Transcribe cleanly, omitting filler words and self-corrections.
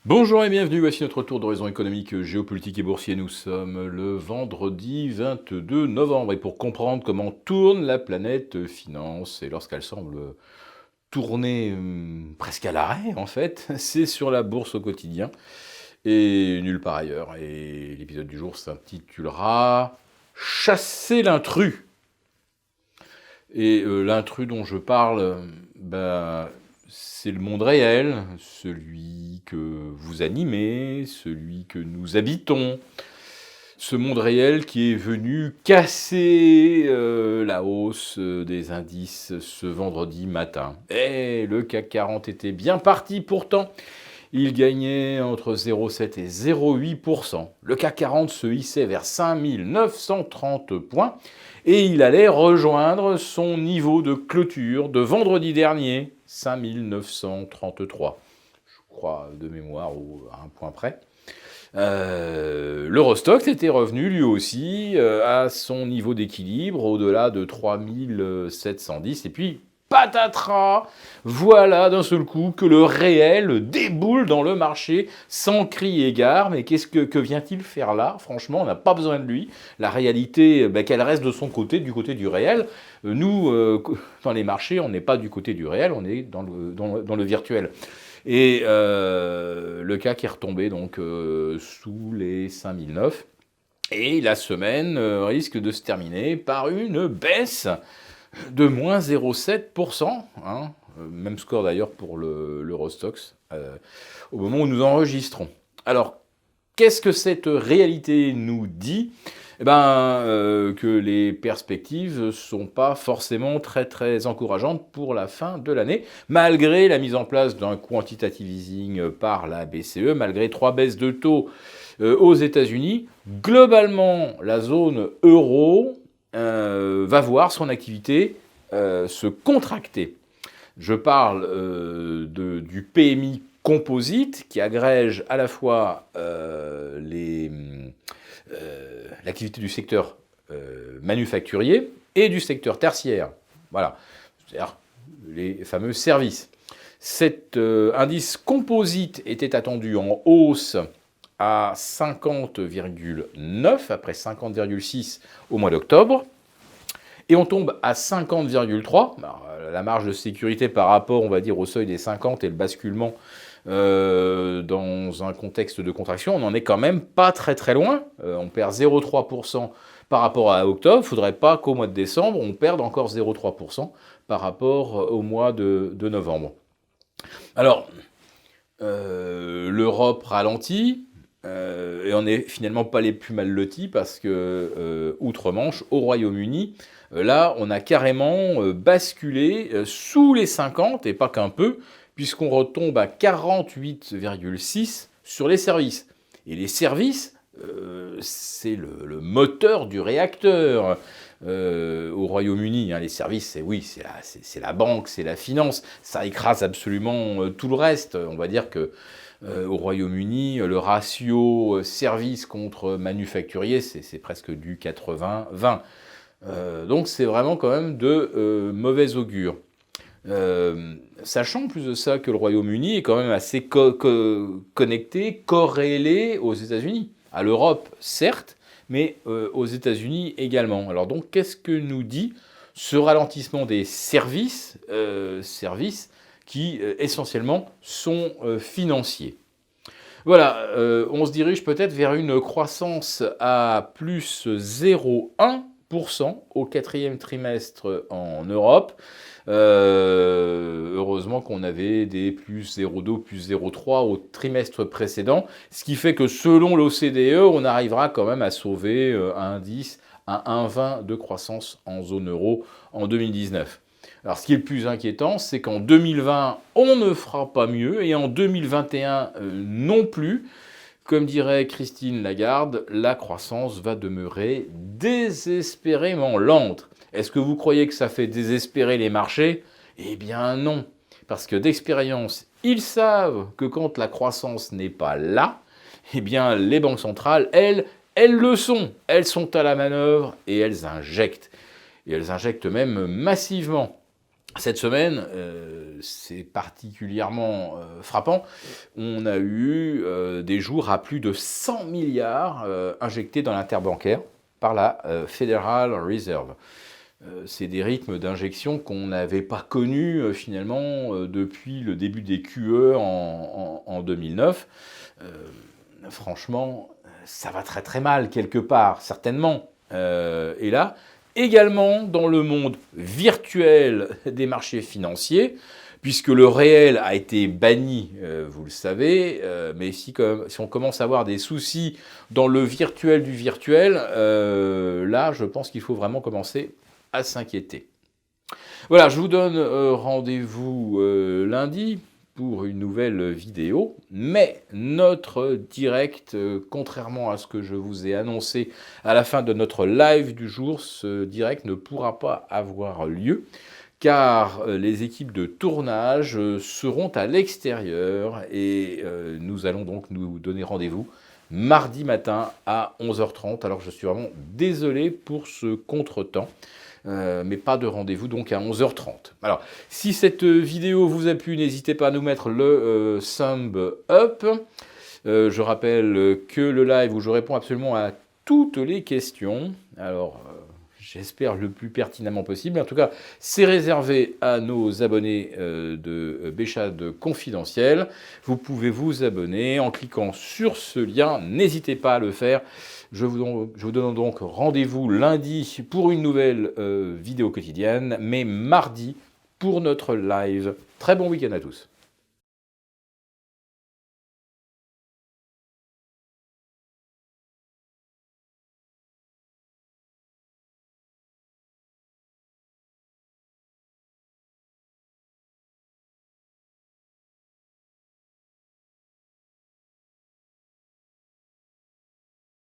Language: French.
Bonjour et bienvenue, voici notre tour d'horizon économique, géopolitique et boursier. Nous sommes le vendredi 22 novembre et pour comprendre comment tourne la planète finance et lorsqu'elle semble tourner presque à l'arrêt en fait, c'est sur la bourse au quotidien et nulle part ailleurs. Et l'épisode du jour s'intitulera Chasser l'intrus. Et l'intrus dont je parle, c'est le monde réel, celui que vous animez, celui que nous habitons. Ce monde réel qui est venu casser la hausse des indices ce vendredi matin. Et le CAC 40 était bien parti pourtant. Il gagnait entre 0,7 et 0,8%. Le CAC 40 se hissait vers 5930 points et il allait rejoindre son niveau de clôture de vendredi dernier, 5933. Je crois de mémoire ou à un point près. L'Eurostoxx était revenu lui aussi à son niveau d'équilibre au-delà de 3710 et puis patatras, voilà d'un seul coup que le réel déboule dans le marché sans cri et gare. Mais que vient-il faire là? Franchement, on n'a pas besoin de lui. La réalité, qu'elle reste de son côté, du côté du réel. Nous, dans les marchés, on n'est pas du côté du réel, on est dans le virtuel. Et le CAC est retombé donc sous les 5009. Et la semaine risque de se terminer par une baisse de moins 0,7%. Même score d'ailleurs pour l'Eurostoxx au moment où nous enregistrons. Alors, qu'est-ce que cette réalité nous dit? Que les perspectives ne sont pas forcément très très encourageantes pour la fin de l'année, malgré la mise en place d'un quantitative easing par la BCE, malgré 3 baisses de taux aux États-Unis. Globalement, la zone euro va voir son activité se contracter. Je parle du PMI composite qui agrège à la fois l'activité du secteur manufacturier et du secteur tertiaire. Voilà, c'est-à-dire les fameux services. Cet indice composite était attendu en hausse à 50,9 après 50,6 au mois d'octobre. Et on tombe à 50,3. La marge de sécurité par rapport, on va dire, au seuil des 50 et le basculement dans un contexte de contraction, on n'en est quand même pas très très loin. On perd 0,3% par rapport à octobre. Il ne faudrait pas qu'au mois de décembre, on perde encore 0,3% par rapport au mois de novembre. Alors, l'Europe ralentit. Et on n'est finalement pas les plus mal lotis parce que, outre-Manche, au Royaume-Uni, là, on a carrément basculé sous les 50, et pas qu'un peu, puisqu'on retombe à 48,6 sur les services. Et les services, c'est le moteur du réacteur au Royaume-Uni. Les services, c'est la banque, c'est la finance, ça écrase absolument tout le reste. On va dire que au Royaume-Uni, le ratio service contre manufacturier, c'est presque du 80-20. Donc c'est vraiment quand même de mauvais augure. Sachant plus de ça que le Royaume-Uni est quand même assez connecté, corrélé aux États-Unis. À l'Europe, certes, mais aux États-Unis également. Alors donc, qu'est-ce que nous dit ce ralentissement des services qui essentiellement sont financiers? Voilà, on se dirige peut-être vers une croissance à plus 0,1% au quatrième trimestre en Europe. Heureusement qu'on avait des plus 0,2, plus 0,3 au trimestre précédent, ce qui fait que selon l'OCDE, on arrivera quand même à sauver un indice à 1,20 de croissance en zone euro en 2019. Alors ce qui est le plus inquiétant, c'est qu'en 2020, on ne fera pas mieux, et en 2021 non plus. Comme dirait Christine Lagarde, la croissance va demeurer désespérément lente. Est-ce que vous croyez que ça fait désespérer les marchés? Eh bien non, parce que d'expérience, ils savent que quand la croissance n'est pas là, eh bien les banques centrales, elles le sont. Elles sont à la manœuvre et elles injectent. Et elles injectent même massivement. Cette semaine, c'est particulièrement frappant. On a eu des jours à plus de 100 milliards injectés dans l'interbancaire par la Federal Reserve. C'est des rythmes d'injection qu'on n'avait pas connus finalement depuis le début des QE en 2009. Franchement, ça va très très mal quelque part, certainement. Et là, également dans le monde virtuel des marchés financiers, puisque le réel a été banni, vous le savez, mais si on commence à avoir des soucis dans le virtuel du virtuel, là, je pense qu'il faut vraiment commencer à s'inquiéter. Voilà, je vous donne rendez-vous lundi pour une nouvelle vidéo, mais notre direct, contrairement à ce que je vous ai annoncé à la fin de notre live du jour, ce direct ne pourra pas avoir lieu, car les équipes de tournage seront à l'extérieur et nous allons donc nous donner rendez-vous mardi matin à 11h30. Alors je suis vraiment désolé pour ce contretemps. Mais pas de rendez-vous donc à 11h30. Alors, si cette vidéo vous a plu, n'hésitez pas à nous mettre le thumb up. Je rappelle que le live où je réponds absolument à toutes les questions, alors j'espère le plus pertinemment possible. En tout cas, c'est réservé à nos abonnés de Béchade Confidentiel. Vous pouvez vous abonner en cliquant sur ce lien. N'hésitez pas à le faire. Je vous donne donc rendez-vous lundi pour une nouvelle vidéo quotidienne, mais mardi pour notre live. Très bon week-end à tous.